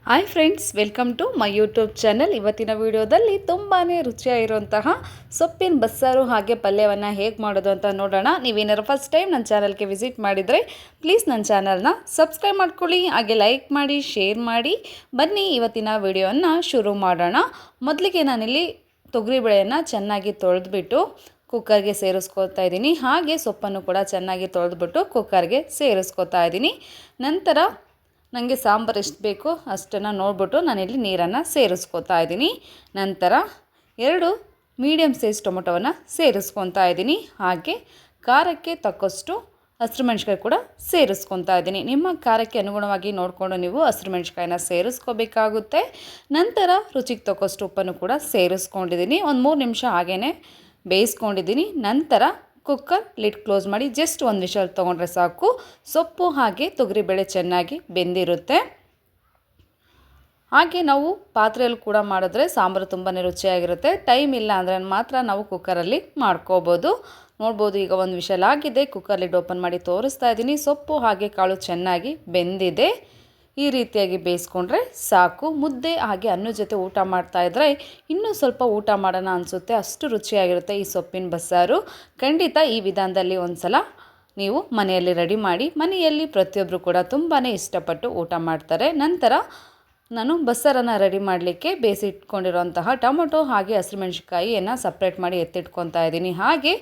Hi friends, welcome to my YouTube channel. ಇವತ್ತಿನ ವಿಡಿಯೋದಲ್ಲಿ ತುಂಬಾ ರುಚಿಯಾಗಿರುವಂತಹ ಸೊಪ್ಪಿನ ಬಸ್ಸಾರು ಹಾಗೆ ಪಲ್ಯವನ್ನು ಹೇಗೆ ಮಾಡೋದು ಅಂತ ನೋಡೋಣ. ನೀವೇನಾದ್ರು ಫಸ್ಟ್ ಟೈಮ್ ನನ್ನ ಚಾನಲ್ಗೆ ವಿಸಿಟ್ ಮಾಡಿದರೆ ಪ್ಲೀಸ್ ನನ್ನ ಚಾನಲ್ನ ಸಬ್ಸ್ಕ್ರೈಬ್ ಮಾಡ್ಕೊಳ್ಳಿ, ಹಾಗೆ ಲೈಕ್ ಮಾಡಿ, ಶೇರ್ ಮಾಡಿ. ಬನ್ನಿ ಇವತ್ತಿನ ವಿಡಿಯೋವನ್ನು ಶುರು ಮಾಡೋಣ. ಮೊದಲಿಗೆ ನಾನಿಲ್ಲಿ ತೊಗರಿಬೇಳೆಯನ್ನು ಚೆನ್ನಾಗಿ ತೊಳೆದ್ಬಿಟ್ಟು ಕುಕ್ಕರ್ಗೆ ಸೇರಿಸ್ಕೊತಾ ಇದ್ದೀನಿ. ಹಾಗೆ ಸೊಪ್ಪನ್ನು ಕೂಡ ಚೆನ್ನಾಗಿ ತೊಳೆದ್ಬಿಟ್ಟು ಕುಕ್ಕರ್ಗೆ ಸೇರಿಸ್ಕೊತಾ ಇದ್ದೀನಿ. ನಂತರ ನನಗೆ ಸಾಂಬಾರು ಎಷ್ಟು ಬೇಕೋ ಅಷ್ಟನ್ನು ನೋಡಿಬಿಟ್ಟು ನಾನಿಲ್ಲಿ ನೀರನ್ನು ಸೇರಿಸ್ಕೊತಾ ಇದ್ದೀನಿ. ನಂತರ 2 ಮೀಡಿಯಮ್ ಸೈಜ್ ಟೊಮೊಟೊವನ್ನು ಸೇರಿಸ್ಕೊತಾ ಇದ್ದೀನಿ. ಹಾಗೆ ಖಾರಕ್ಕೆ ತಕ್ಕಷ್ಟು ಹಸಿರು ಮೆಣಸಿಕಾಯಿ ಕೂಡ ಸೇರಿಸ್ಕೊತಾ ಇದ್ದೀನಿ. ನಿಮ್ಮ ಖಾರಕ್ಕೆ ಅನುಗುಣವಾಗಿ ನೋಡಿಕೊಂಡು ನೀವು ಹಸಿರು ಮೆಣಸಿಕಾಯಿನ ಸೇರಿಸ್ಕೋಬೇಕಾಗುತ್ತೆ. ನಂತರ ರುಚಿಗೆ ತಕ್ಕಷ್ಟು ಉಪ್ಪನ್ನು ಕೂಡ ಸೇರಿಸ್ಕೊಂಡಿದ್ದೀನಿ. ಒಂದು 3 ನಿಮಿಷ ಹಾಗೇ ಬೇಯಿಸ್ಕೊಂಡಿದ್ದೀನಿ. ನಂತರ ಕುಕ್ಕರ್ ಲಿಡ್ ಕ್ಲೋಸ್ ಮಾಡಿ ಜಸ್ಟ್ 1 ವಿಷಲ್ ತೊಗೊಂಡ್ರೆ ಸಾಕು. ಸೊಪ್ಪು ಹಾಗೆ ತೊಗರಿಬೇಳೆ ಚೆನ್ನಾಗಿ ಬೆಂದಿರುತ್ತೆ. ಹಾಗೆ ನಾವು ಪಾತ್ರೆಯಲ್ಲಿ ಕೂಡ ಮಾಡಿದ್ರೆ ಸಾಂಬಾರು ತುಂಬಾ ರುಚಿಯಾಗಿರುತ್ತೆ. ಟೈಮ್ ಇಲ್ಲ ಅಂದರೆ ಮಾತ್ರ ನಾವು ಕುಕ್ಕರಲ್ಲಿ ಮಾಡ್ಕೋಬೋದು. ನೋಡ್ಬೋದು, ಈಗ 1 ವಿಷಲ್ ಆಗಿದೆ. ಕುಕ್ಕರ್ ಲಿಡ್ ಓಪನ್ ಮಾಡಿ ತೋರಿಸ್ತಾ ಇದ್ದೀನಿ. ಸೊಪ್ಪು ಹಾಗೆ ಕಾಳು ಚೆನ್ನಾಗಿ ಬೆಂದಿದೆ. ಈ ರೀತಿಯಾಗಿ ಬೇಯಿಸ್ಕೊಂಡ್ರೆ ಸಾಕು. ಮುದ್ದೆ ಹಾಗೆ ಅನ್ನದ ಜೊತೆ ಊಟ ಮಾಡ್ತಾಯಿದ್ರೆ ಇನ್ನೂ ಸ್ವಲ್ಪ ಊಟ ಮಾಡೋಣ ಅನಿಸುತ್ತೆ, ಅಷ್ಟು ರುಚಿಯಾಗಿರುತ್ತೆ ಈ ಸೊಪ್ಪಿನ ಬಸ್ಸಾರು. ಖಂಡಿತ ಈ ವಿಧಾನದಲ್ಲಿ ಒಂದು ಸಲ ನೀವು ಮನೆಯಲ್ಲಿ ರೆಡಿ ಮಾಡಿ. ಮನೆಯಲ್ಲಿ ಪ್ರತಿಯೊಬ್ಬರು ಕೂಡ ತುಂಬಾ ಇಷ್ಟಪಟ್ಟು ಊಟ ಮಾಡ್ತಾರೆ. ನಂತರ ನಾನು ಬಸ್ಸಾರನ್ನು ರೆಡಿ ಮಾಡಲಿಕ್ಕೆ ಬೇಯಿಸಿಟ್ಕೊಂಡಿರೋಂತಹ ಟೊಮೊಟೊ ಹಾಗೆ ಹಸಿರು ಮೆಣಸಿನ್ಕಾಯಿಯನ್ನು ಸಪ್ರೇಟ್ ಮಾಡಿ ಎತ್ತಿಟ್ಕೊತಾ ಇದ್ದೀನಿ. ಹಾಗೆ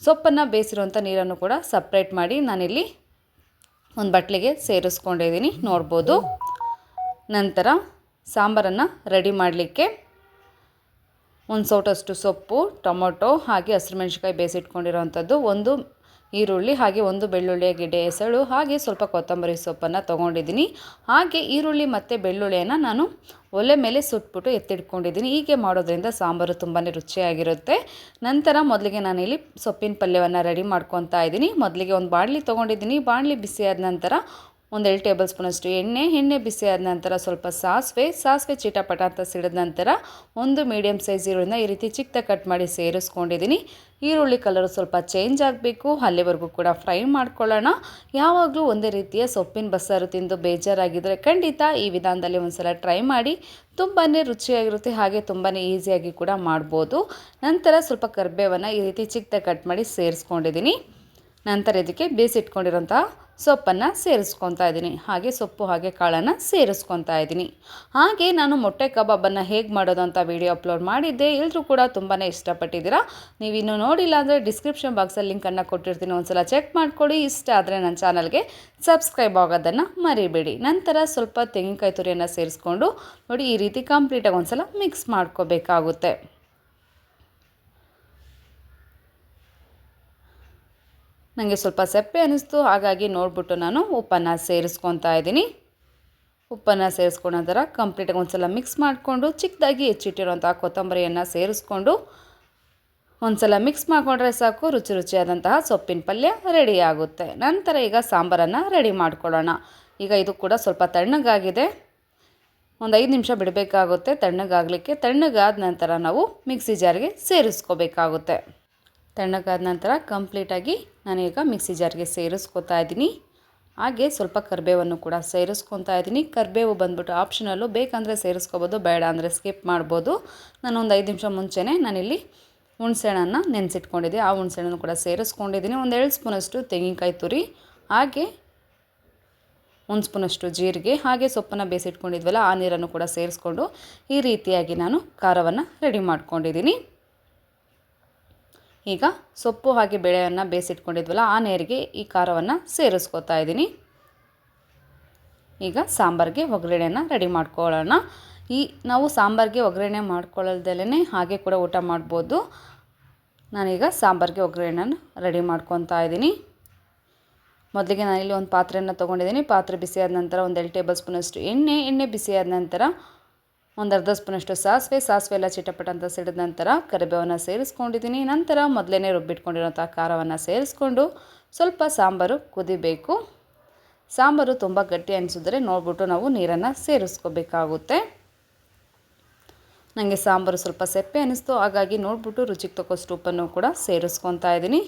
ಸೊಪ್ಪನ್ನು ಬೇಯಿಸಿರೋಂಥ ನೀರನ್ನು ಕೂಡ ಸಪ್ರೇಟ್ ಮಾಡಿ ನಾನಿಲ್ಲಿ ಒಂದು ಬಟ್ಲಿಗೆ ಸೇರಿಸ್ಕೊಂಡಿದ್ದೀನಿ, ನೋಡ್ಬೋದು. ನಂತರ ಸಾಂಬಾರನ್ನು ರೆಡಿ ಮಾಡಲಿಕ್ಕೆ 1 ಸೌಟಷ್ಟು ಸೊಪ್ಪು, ಟೊಮೊಟೊ ಹಾಗೆ ಹಸಿರು ಮೆಣಸಿನ್ಕಾಯಿ ಬೇಯಿಸಿಟ್ಕೊಂಡಿರೋವಂಥದ್ದು, 1 ಈರುಳ್ಳಿ ಹಾಗೆ 1 ಬೆಳ್ಳುಳ್ಳಿಯ ಗೆಡ್ಡೆ ಎಸಳು ಹಾಗೆ ಸ್ವಲ್ಪ ಕೊತ್ತಂಬರಿ ಸೊಪ್ಪನ್ನು ತೊಗೊಂಡಿದ್ದೀನಿ. ಹಾಗೆ ಈರುಳ್ಳಿ ಮತ್ತು ಬೆಳ್ಳುಳ್ಳಿಯನ್ನು ನಾನು ಒಲೆ ಮೇಲೆ ಸುಟ್ಬಿಟ್ಟು ಎತ್ತಿಟ್ಕೊಂಡಿದ್ದೀನಿ. ಹೀಗೆ ಮಾಡೋದ್ರಿಂದ ಸಾಂಬಾರು ತುಂಬಾ ರುಚಿಯಾಗಿರುತ್ತೆ. ನಂತರ ಮೊದಲಿಗೆ ನಾನಿಲ್ಲಿ ಸೊಪ್ಪಿನ ಪಲ್ಯವನ್ನು ರೆಡಿ ಮಾಡ್ಕೊತಾ ಇದ್ದೀನಿ. ಮೊದಲಿಗೆ ಒಂದು ಬಾಣಲಿ ತೊಗೊಂಡಿದ್ದೀನಿ. ಬಾಣಲಿ ಬಿಸಿಯಾದ ನಂತರ 1 ಟೇಬಲ್ ಸ್ಪೂನಷ್ಟು ಎಣ್ಣೆ ಬಿಸಿಯಾದ ನಂತರ ಸ್ವಲ್ಪ ಸಾಸಿವೆ ಚಿಟಪಟ ಅಂತ ಸಿಡಿದ ನಂತರ 1 ಮೀಡಿಯಮ್ ಸೈಜ್ ಈರುಳ್ಳಿನ ಈ ರೀತಿ ಚಿಕ್ಕದಾಗಿ ಕಟ್ ಮಾಡಿ ಸೇರಿಸ್ಕೊಂಡಿದ್ದೀನಿ. ಈರುಳ್ಳಿ ಕಲರು ಸ್ವಲ್ಪ ಚೇಂಜ್ ಆಗಬೇಕು, ಅಲ್ಲಿವರೆಗೂ ಕೂಡ ಫ್ರೈ ಮಾಡ್ಕೊಳ್ಳೋಣ. ಯಾವಾಗಲೂ ಒಂದೇ ರೀತಿಯ ಸೊಪ್ಪಿನ ಬಸ್ಸಾರು ತಿಂದು ಬೇಜಾರಾಗಿದ್ದರೆ ಖಂಡಿತ ಈ ವಿಧಾನದಲ್ಲಿ ಒಂದು ಸಲ ಟ್ರೈ ಮಾಡಿ. ತುಂಬಾ ರುಚಿಯಾಗಿರುತ್ತೆ, ಹಾಗೆ ತುಂಬಾ ಈಸಿಯಾಗಿ ಕೂಡ ಮಾಡ್ಬೋದು. ನಂತರ ಸ್ವಲ್ಪ ಕರಿಬೇವನ್ನು ಈ ರೀತಿ ಚಿಕ್ಕದಾಗಿ ಕಟ್ ಮಾಡಿ ಸೇರಿಸ್ಕೊಂಡಿದ್ದೀನಿ. ನಂತರ ಇದಕ್ಕೆ ಬೇಯಿಸಿಟ್ಕೊಂಡಿರೋಂಥ ಸೊಪ್ಪನ್ನು ಸೇರಿಸ್ಕೊತಾ ಇದ್ದೀನಿ. ಹಾಗೆ ಸೊಪ್ಪು ಹಾಗೆ ಕಾಳನ್ನು ಸೇರಿಸ್ಕೊತಾ ಇದ್ದೀನಿ. ಹಾಗೆ ನಾನು ಮೊಟ್ಟೆ ಕಬಾಬನ್ನು ಹೇಗೆ ಮಾಡೋದು ಅಂತ ವಿಡಿಯೋ ಅಪ್ಲೋಡ್ ಮಾಡಿದ್ದೆ. ಎಲ್ಲರೂ ಕೂಡ ತುಂಬಾ ಇಷ್ಟಪಟ್ಟಿದ್ದೀರಾ. ನೀವಿನ್ನೂ ನೋಡಿಲ್ಲ ಅಂದರೆ ಡಿಸ್ಕ್ರಿಪ್ಷನ್ ಬಾಕ್ಸಲ್ಲಿ ಲಿಂಕನ್ನು ಕೊಟ್ಟಿರ್ತೀನಿ, ಒಂದು ಸಲ ಚೆಕ್ ಮಾಡ್ಕೊಳ್ಳಿ. ಇಷ್ಟ ಆದರೆ ನನ್ನ ಚಾನಲ್ಗೆ ಸಬ್ಸ್ಕ್ರೈಬ್ ಆಗೋದನ್ನು ಮರಿಬೇಡಿ. ನಂತರ ಸ್ವಲ್ಪ ತೆಂಗಿನಕಾಯಿ ತುರಿಯನ್ನು ಸೇರಿಸ್ಕೊಂಡು ನೋಡಿ, ಈ ರೀತಿ ಕಂಪ್ಲೀಟಾಗಿ ಒಂದು ಸಲ ಮಿಕ್ಸ್ ಮಾಡ್ಕೋಬೇಕಾಗುತ್ತೆ. ನನಗೆ ಸ್ವಲ್ಪ ಸಪ್ಪೆ ಅನ್ನಿಸ್ತು, ಹಾಗಾಗಿ ನೋಡಿಬಿಟ್ಟು ನಾನು ಉಪ್ಪನ್ನು ಸೇರಿಸ್ಕೊತಾ ಇದ್ದೀನಿ. ಉಪ್ಪನ್ನು ಸೇರಿಸ್ಕೊಂಡ ನಂತರ ಕಂಪ್ಲೀಟಾಗಿ ಒಂದು ಸಲ ಮಿಕ್ಸ್ ಮಾಡಿಕೊಂಡು ಚಿಕ್ಕದಾಗಿ ಹೆಚ್ಚಿಟ್ಟಿರೋಂಥ ಕೊತ್ತಂಬರಿಯನ್ನು ಸೇರಿಸ್ಕೊಂಡು ಒಂದು ಸಲ ಮಿಕ್ಸ್ ಮಾಡಿಕೊಂಡ್ರೆ ಸಾಕು. ರುಚಿಯಾದಂತಹ ಸೊಪ್ಪಿನ ಪಲ್ಯ ರೆಡಿ ಆಗುತ್ತೆ. ನಂತರ ಈಗ ಸಾಂಬಾರನ್ನು ರೆಡಿ ಮಾಡ್ಕೊಳ್ಳೋಣ. ಈಗ ಇದು ಕೂಡ ಸ್ವಲ್ಪ ತಣ್ಣಗಾಗಿದೆ, ಒಂದು 5 ನಿಮಿಷ ಬಿಡಬೇಕಾಗುತ್ತೆ ತಣ್ಣಗಾಗಲಿಕ್ಕೆ. ತಣ್ಣಗಾದ ನಂತರ ನಾವು ಮಿಕ್ಸಿ ಜಾರ್ಗೆ ಸೇರಿಸ್ಕೋಬೇಕಾಗುತ್ತೆ. ತಣ್ಣಗಾದ ನಂತರ ಕಂಪ್ಲೀಟಾಗಿ ನಾನೀಗ ಮಿಕ್ಸಿ ಜಾರ್ಗೆ ಸೇರಿಸ್ಕೊತಾ ಇದ್ದೀನಿ. ಹಾಗೆ ಸ್ವಲ್ಪ ಕರಿಬೇವನ್ನು ಕೂಡ ಸೇರಿಸ್ಕೊತಾ ಇದ್ದೀನಿ. ಕರಿಬೇವು ಬಂದ್ಬಿಟ್ಟು ಆಪ್ಷನಲ್ಲು, ಬೇಕಂದರೆ ಸೇರಿಸ್ಕೋಬೋದು, ಬೇಡ ಅಂದರೆ ಸ್ಕಿಪ್ ಮಾಡ್ಬೋದು. ನಾನು ಒಂದು 5 ನಿಮಿಷ ಮುಂಚೆನೇ ನಾನಿಲ್ಲಿ ಹುಣಸೆಹಣ್ಣನ್ನು ನೆನೆಸಿಟ್ಕೊಂಡಿದ್ದೆ, ಆ ಹುಣಸೆಹಣ್ಣನ್ನು ಕೂಡ ಸೇರಿಸ್ಕೊಂಡಿದ್ದೀನಿ. 1 ಸ್ಪೂನಷ್ಟು ತೆಂಗಿನಕಾಯಿ ತುರಿ ಹಾಗೆ 1 ಸ್ಪೂನಷ್ಟು ಜೀರಿಗೆ ಹಾಗೆ ಸೊಪ್ಪನ್ನು ಬೇಯಿಸಿಟ್ಕೊಂಡಿದ್ವಲ್ಲ ಆ ನೀರನ್ನು ಕೂಡ ಸೇರಿಸ್ಕೊಂಡು ಈ ರೀತಿಯಾಗಿ ನಾನು ಖಾರವನ್ನು ರೆಡಿ ಮಾಡ್ಕೊಂಡಿದ್ದೀನಿ. ಈಗ ಸೊಪ್ಪು ಹಾಗೆ ಬೇಳೆಯನ್ನು ಬೇಯಿಸಿಟ್ಕೊಂಡಿದ್ವಲ್ಲ ಆ ನೀರಿಗೆ ಈ ಖಾರವನ್ನು ಸೇರಿಸ್ಕೊತಾ ಇದ್ದೀನಿ. ಈಗ ಸಾಂಬಾರಿಗೆ ಒಗ್ಗರಣೆಯನ್ನು ರೆಡಿ ಮಾಡ್ಕೊಳ್ಳೋಣ. ನಾವು ಸಾಂಬಾರಿಗೆ ಒಗ್ಗರಣೆ ಮಾಡ್ಕೊಳ್ಳಲ್ದಲೇ ಹಾಗೆ ಕೂಡ ಊಟ ಮಾಡ್ಬೋದು. ನಾನೀಗ ಸಾಂಬಾರಿಗೆ ಒಗ್ಗರಣೆಯನ್ನು ರೆಡಿ ಮಾಡ್ಕೊತಾ ಇದ್ದೀನಿ. ಮೊದಲಿಗೆ ನಾನಿಲ್ಲಿ ಒಂದು ಪಾತ್ರೆಯನ್ನು ತೊಗೊಂಡಿದ್ದೀನಿ. ಪಾತ್ರೆ ಬಿಸಿಯಾದ ನಂತರ 1 ಟೇಬಲ್ ಸ್ಪೂನಷ್ಟು ಎಣ್ಣೆ ಬಿಸಿಯಾದ ನಂತರ 1 ಅರ್ಧ ಸ್ಪೂನಷ್ಟು ಸಾಸಿವೆ ಎಲ್ಲ ಚಿಟಪಟ ಅಂತ ಸಿಡಿದ ನಂತರ ಕರಿಬೇವನ್ನು ಸೇರಿಸ್ಕೊಂಡಿದ್ದೀನಿ. ನಂತರ ಮೊದಲೇ ರುಬ್ಬಿಟ್ಕೊಂಡಿರೋಂಥ ಖಾರವನ್ನು ಸೇರಿಸ್ಕೊಂಡು ಸ್ವಲ್ಪ ಸಾಂಬಾರು ಕುದಿಬೇಕು. ಸಾಂಬಾರು ತುಂಬ ಗಟ್ಟಿ ಅನಿಸಿದ್ರೆ ನೋಡಿಬಿಟ್ಟು ನಾವು ನೀರನ್ನು ಸೇರಿಸ್ಕೋಬೇಕಾಗುತ್ತೆ. ನನಗೆ ಸಾಂಬಾರು ಸ್ವಲ್ಪ ಸಪ್ಪೆ ಅನ್ನಿಸ್ತು, ಹಾಗಾಗಿ ನೋಡಿಬಿಟ್ಟು ರುಚಿಗೆ ತಕ್ಕಷ್ಟು ಉಪ್ಪನ್ನು ಕೂಡ ಸೇರಿಸ್ಕೊತಾ ಇದ್ದೀನಿ.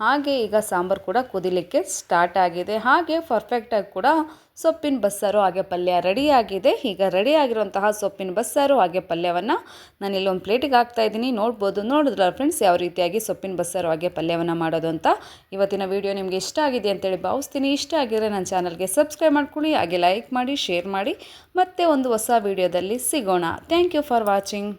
ಹಾಗೆ ಈಗ ಸಾಂಬಾರು ಕೂಡ ಕುದಿಲಿಕ್ಕೆ ಸ್ಟಾರ್ಟ್ ಆಗಿದೆ. ಹಾಗೆ ಪರ್ಫೆಕ್ಟಾಗಿ ಕೂಡ ಸೊಪ್ಪಿನ ಬಸ್ಸಾರು ಹಾಗೆ ಪಲ್ಯ ರೆಡಿಯಾಗಿದೆ. ಈಗ ರೆಡಿಯಾಗಿರುವಂತಹ ಸೊಪ್ಪಿನ ಬಸ್ಸಾರು ಹಾಗೆ ಪಲ್ಯವನ್ನು ನಾನಿಲ್ಲಿ ಒಂದು ಪ್ಲೇಟಿಗೆ ಹಾಕ್ತಾಯಿದ್ದೀನಿ. ನೋಡಿದ್ರಲ್ಲ ಫ್ರೆಂಡ್ಸ್ ಯಾವ ರೀತಿಯಾಗಿ ಸೊಪ್ಪಿನ ಬಸ್ಸಾರು ಹಾಗೆ ಪಲ್ಯವನ್ನು ಮಾಡೋದು ಅಂತ. ಇವತ್ತಿನ ವಿಡಿಯೋ ನಿಮಗೆ ಇಷ್ಟ ಆಗಿದೆ ಅಂತೇಳಿ ಭಾವಿಸ್ತೀನಿ. ಇಷ್ಟ ಆಗಿದ್ರೆ ನನ್ನ ಚಾನಲ್ಗೆ ಸಬ್ಸ್ಕ್ರೈಬ್ ಮಾಡ್ಕೊಳ್ಳಿ, ಹಾಗೆ ಲೈಕ್ ಮಾಡಿ, ಶೇರ್ ಮಾಡಿ. ಮತ್ತೆ ಒಂದು ಹೊಸ ವಿಡಿಯೋದಲ್ಲಿ ಸಿಗೋಣ. Thank you for watching.